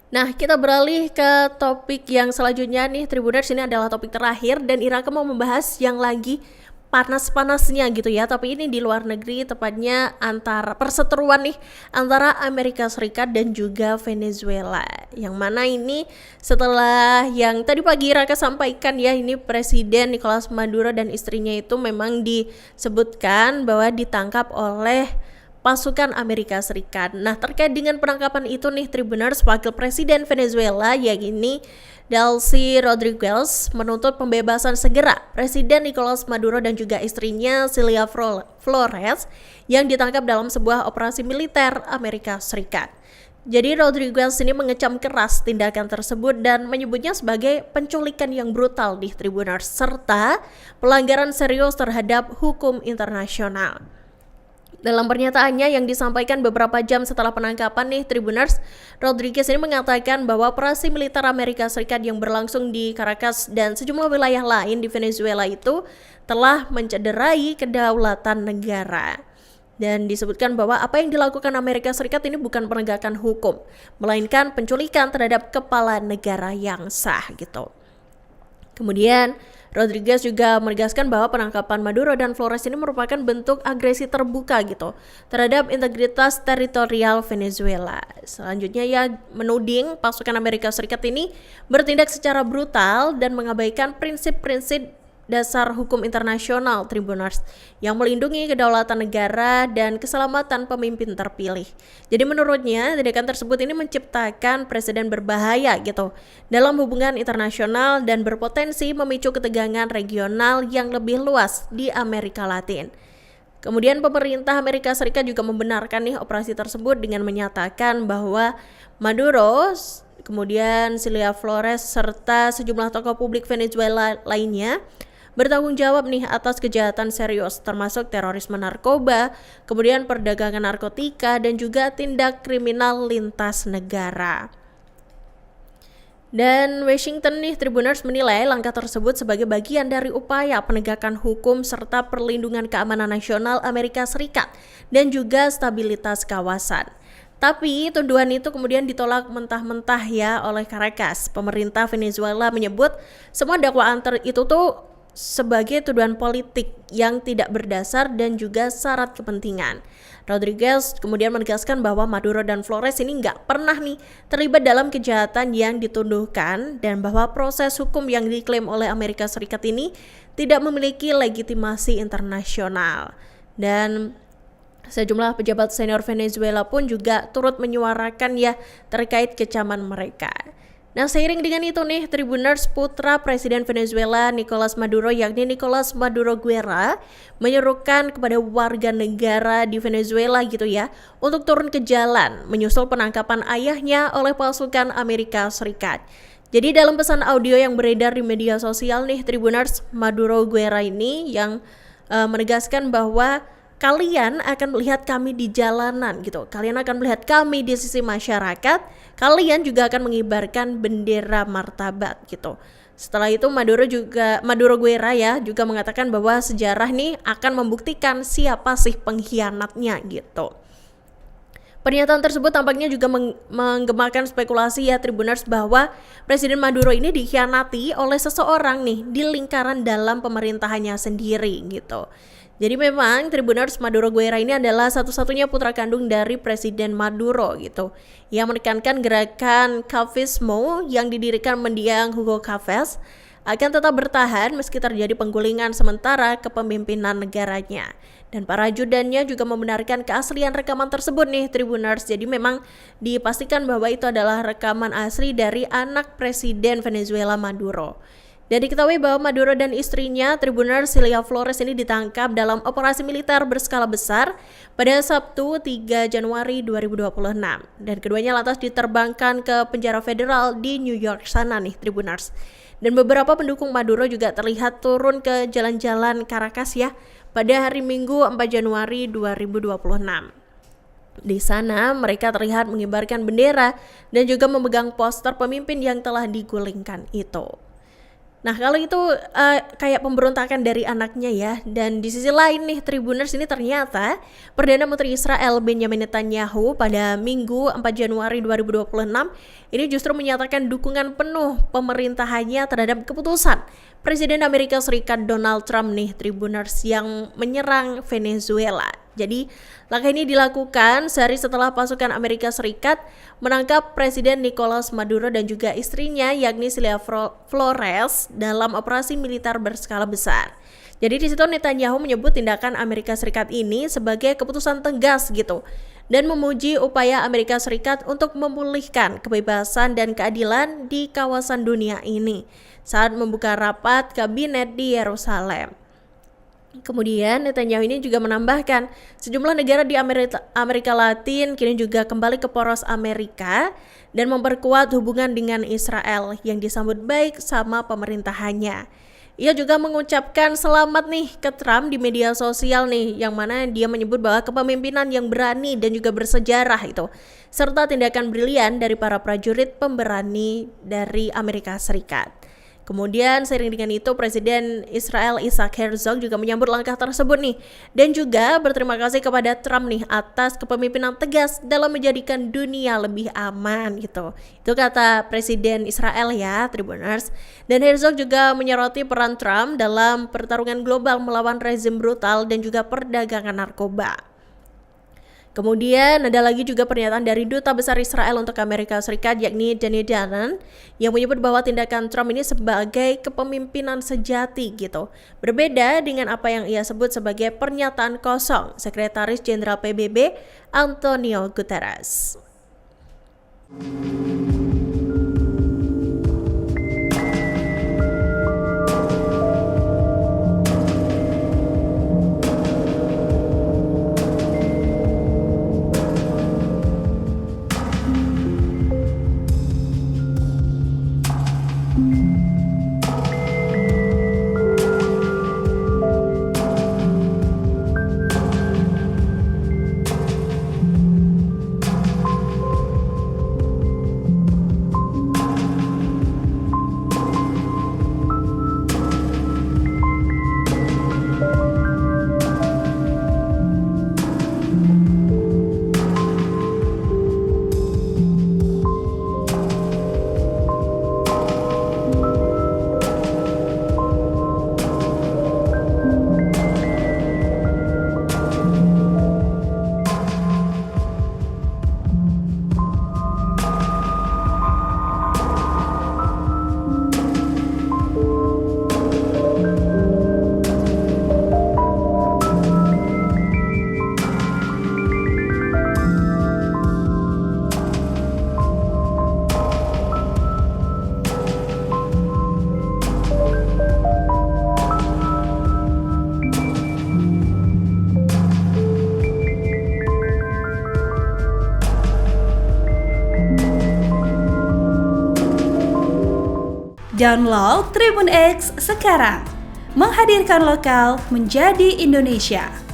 Nah, kita beralih ke topik yang selanjutnya nih, Tribuners. Ini adalah topik terakhir dan Iraka mau membahas yang lagi panas-panasnya gitu ya. Tapi ini di luar negeri, tepatnya antara perseteruan nih antara Amerika Serikat dan juga Venezuela. Yang mana ini setelah yang tadi pagi Iraka sampaikan ya, ini Presiden Nicolas Maduro dan istrinya itu memang disebutkan bahwa ditangkap oleh pasukan Amerika Serikat. Nah, terkait dengan penangkapan itu nih Tribuners, Wakil Presiden Venezuela yakni Delcy Rodriguez menuntut pembebasan segera Presiden Nicolas Maduro dan juga istrinya Cilia Flores yang ditangkap dalam sebuah operasi militer Amerika Serikat. Jadi Rodriguez ini mengecam keras tindakan tersebut dan menyebutnya sebagai penculikan yang brutal di Tribuners serta pelanggaran serius terhadap hukum internasional. Dalam pernyataannya yang disampaikan beberapa jam setelah penangkapan nih Tribuners, Rodriguez ini mengatakan bahwa operasi militer Amerika Serikat yang berlangsung di Caracas dan sejumlah wilayah lain di Venezuela itu telah mencederai kedaulatan negara. Dan disebutkan bahwa apa yang dilakukan Amerika Serikat ini bukan penegakan hukum, melainkan penculikan terhadap kepala negara yang sah gitu. Kemudian, Rodriguez juga menegaskan bahwa penangkapan Maduro dan Flores ini merupakan bentuk agresi terbuka gitu terhadap integritas teritorial Venezuela. Selanjutnya ia menuding pasukan Amerika Serikat ini bertindak secara brutal dan mengabaikan prinsip-prinsip dasar hukum internasional Tribuners yang melindungi kedaulatan negara dan keselamatan pemimpin terpilih. Jadi menurutnya tindakan tersebut ini menciptakan presiden berbahaya gitu dalam hubungan internasional dan berpotensi memicu ketegangan regional yang lebih luas di Amerika Latin. Kemudian pemerintah Amerika Serikat juga membenarkan nih operasi tersebut dengan menyatakan bahwa Maduro, kemudian Cilia Flores serta sejumlah tokoh publik Venezuela lainnya bertanggung jawab nih atas kejahatan serius termasuk terorisme narkoba, kemudian perdagangan narkotika dan juga tindak kriminal lintas negara. Dan Washington nih Tribuners menilai langkah tersebut sebagai bagian dari upaya penegakan hukum serta perlindungan keamanan nasional Amerika Serikat dan juga stabilitas kawasan. Tapi tuduhan itu kemudian ditolak mentah-mentah ya oleh Caracas. Pemerintah Venezuela menyebut semua dakwaan itu tuh sebagai tuduhan politik yang tidak berdasar dan juga syarat kepentingan. Rodriguez kemudian menegaskan bahwa Maduro dan Flores ini nggak pernah nih terlibat dalam kejahatan yang dituduhkan dan bahwa proses hukum yang diklaim oleh Amerika Serikat ini tidak memiliki legitimasi internasional. Dan sejumlah pejabat senior Venezuela pun juga turut menyuarakan ya terkait kecaman mereka. Nah, seiring dengan itu nih, Tribuners, putra Presiden Venezuela Nicolas Maduro yakni Nicolas Maduro Guerra menyerukan kepada warga negara di Venezuela gitu ya untuk turun ke jalan menyusul penangkapan ayahnya oleh pasukan Amerika Serikat. Jadi dalam pesan audio yang beredar di media sosial nih Tribuners, Maduro Guerra ini yang menegaskan bahwa kalian akan melihat kami di jalanan gitu. Kalian akan melihat kami di sisi masyarakat. Kalian juga akan mengibarkan bendera martabat gitu. Setelah itu Maduro Guerra ya juga mengatakan bahwa sejarah nih akan membuktikan siapa sih pengkhianatnya gitu. Pernyataan tersebut tampaknya juga menggemakan spekulasi ya Tribuners bahwa Presiden Maduro ini dikhianati oleh seseorang nih di lingkaran dalam pemerintahannya sendiri gitu. Jadi memang Tribuners, Maduro Guerra ini adalah satu-satunya putra kandung dari Presiden Maduro gitu. Yang menekankan gerakan Chavismo yang didirikan mendiang Hugo Chavez akan tetap bertahan meski terjadi penggulingan sementara kepemimpinan negaranya. Dan para ajudannya juga membenarkan keaslian rekaman tersebut nih Tribuners. Jadi memang dipastikan bahwa itu adalah rekaman asli dari anak Presiden Venezuela Maduro. Dan diketahui bahwa Maduro dan istrinya Tribuners Cilia Flores ini ditangkap dalam operasi militer berskala besar pada Sabtu 3 Januari 2026. Dan keduanya lantas diterbangkan ke penjara federal di New York sana nih Tribuners. Dan beberapa pendukung Maduro juga terlihat turun ke jalan-jalan Caracas ya pada hari Minggu 4 Januari 2026. Di sana mereka terlihat mengibarkan bendera dan juga memegang poster pemimpin yang telah digulingkan itu. Nah, kalau itu kayak pemberontakan dari anaknya ya. Dan di sisi lain nih Tribuners, ini ternyata Perdana Menteri Israel Benjamin Netanyahu pada Minggu 4 Januari 2026 ini justru menyatakan dukungan penuh pemerintahannya terhadap keputusan Presiden Amerika Serikat Donald Trump nih Tribuners yang menyerang Venezuela. Jadi langkah ini dilakukan sehari setelah pasukan Amerika Serikat menangkap Presiden Nicolas Maduro dan juga istrinya yakni Celia Flores dalam operasi militer berskala besar. Jadi di situ Netanyahu menyebut tindakan Amerika Serikat ini sebagai keputusan tegas gitu dan memuji upaya Amerika Serikat untuk memulihkan kebebasan dan keadilan di kawasan dunia ini saat membuka rapat kabinet di Yerusalem. Kemudian Netanyahu ini juga menambahkan sejumlah negara di Amerika Latin kini juga kembali ke poros Amerika dan memperkuat hubungan dengan Israel yang disambut baik sama pemerintahannya. Ia juga mengucapkan selamat nih ke Trump di media sosial nih, yang mana dia menyebut bahwa kepemimpinan yang berani dan juga bersejarah itu serta tindakan brilian dari para prajurit pemberani dari Amerika Serikat. Kemudian seiring dengan itu Presiden Israel Isaac Herzog juga menyambut langkah tersebut nih dan juga berterima kasih kepada Trump nih atas kepemimpinan tegas dalam menjadikan dunia lebih aman gitu. Itu kata Presiden Israel ya, Tribuners. Dan Herzog juga menyoroti peran Trump dalam pertarungan global melawan rezim brutal dan juga perdagangan narkoba. Kemudian ada lagi juga pernyataan dari Duta Besar Israel untuk Amerika Serikat yakni Danny Danon yang menyebut bahwa tindakan Trump ini sebagai kepemimpinan sejati gitu. Berbeda dengan apa yang ia sebut sebagai pernyataan kosong Sekretaris Jenderal PBB Antonio Guterres. Download Tribun X sekarang, menghadirkan lokal menjadi Indonesia.